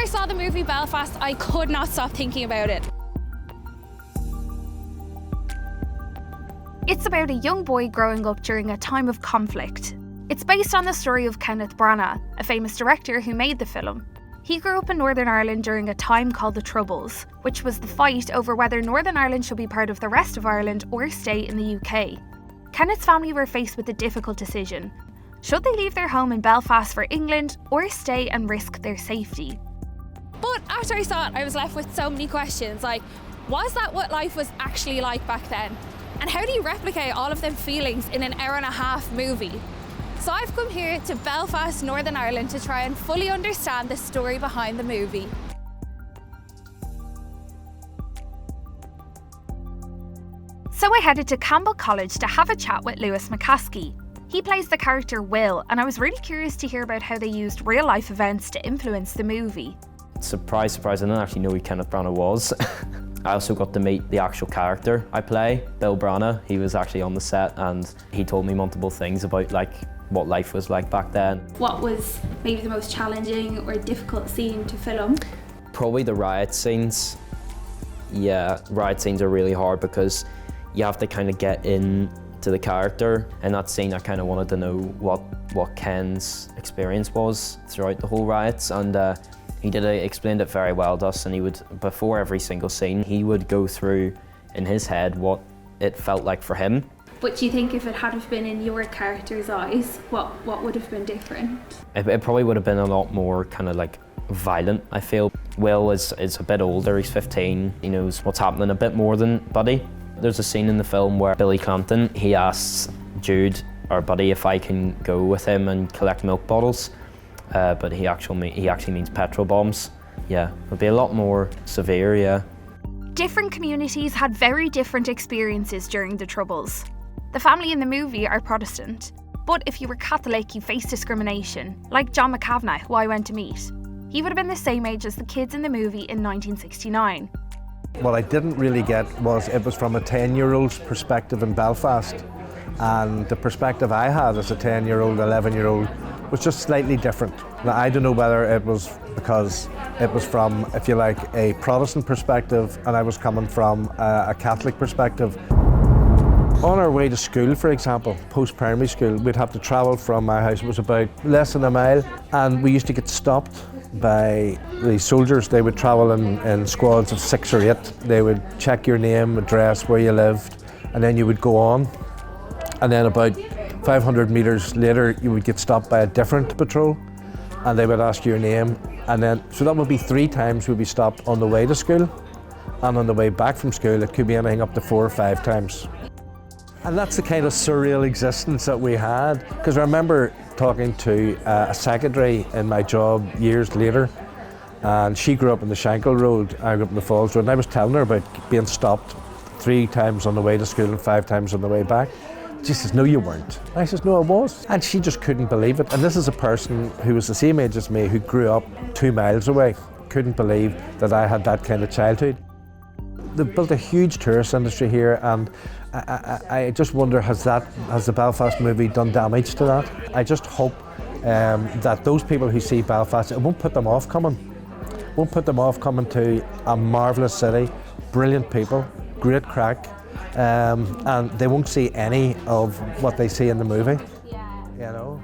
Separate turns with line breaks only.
saw the movie Belfast, I could not stop thinking about it.
It's about a young boy growing up during a time of conflict. It's based on the story of Kenneth Branagh, a famous director who made the film. He grew up in Northern Ireland during a time called the Troubles, which was the fight over whether Northern Ireland should be part of the rest of Ireland or stay in the UK. Kenneth's family were faced with a difficult decision. Should they leave their home in Belfast for England or stay and risk their safety?
But after I saw it, I was left with so many questions, like, was that what life was actually like back then? And how do you replicate all of them feelings in an hour-and-a-half movie? So I've come here to Belfast, Northern Ireland to try and fully understand the story behind the movie.
So I headed to Campbell College to have a chat with Lewis McAskie. He plays the character Will, and I was really curious to hear about how they used real-life events to influence the movie.
Surprise, surprise, I didn't actually know who Kenneth Branagh was. I also got to meet the actual character I play, Bill Branagh. He was actually on the set and he told me multiple things about what life was like back then.
What was maybe the most challenging or difficult scene to film?
Probably the riot scenes. Yeah, riot scenes are really hard because you have to kind of get into the character. In that scene, I kind of wanted to know what Ken's experience was throughout the whole riots, and he explained it very well to us, and he would, before every single scene, he would go through in his head what it felt like for him.
But do you think if it had have been in your character's eyes, what would have been different?
It probably would have been a lot more kind of like violent, I feel. Will is a bit older, he's 15, he knows what's happening a bit more than Buddy. There's a scene in the film where Billy Clampton, he asks Jude, or Buddy, if I can go with him and collect milk bottles. But he actually means petrol bombs. Yeah, it would be a lot more severe, yeah.
Different communities had very different experiences during the Troubles. The family in the movie are Protestant, but if you were Catholic, you faced discrimination, like John McCavana, who I went to meet. He would have been the same age as the kids in the movie in 1969.
What I didn't really get was it was from a 10-year-old's perspective in Belfast, and the perspective I had as a 10-year-old, 11-year-old was just slightly different. Now, I don't know whether it was because it was from, if you like, a Protestant perspective and I was coming from a Catholic perspective. On our way to school, for example, post-primary school, we'd have to travel from my house. It was about less than a mile, and we used to get stopped by the soldiers. They would travel in squads of 6 or 8. They would check your name, address, where you lived, and then you would go on. And then about 500 metres later, you would get stopped by a different patrol, and they would ask your name. And then, so that would be 3 times we'd be stopped on the way to school, and on the way back from school, it could be anything up to 4 or 5 times. And that's the kind of surreal existence that we had, because I remember talking to a secretary in my job years later, and she grew up in the Shankill Road, I grew up in the Falls Road, and I was telling her about being stopped 3 times on the way to school and 5 times on the way back. She says, no, you weren't. I says, no, I was. And she just couldn't believe it. And this is a person who was the same age as me, who grew up 2 miles away, couldn't believe that I had that kind of childhood. They've built a huge tourist industry here, and I just wonder, has the Belfast movie done damage to that? I just hope that those people who see Belfast, it won't put them off coming. Won't put them off coming to a marvellous city, brilliant people, great crack, and they won't see any of what they see in the movie. You know.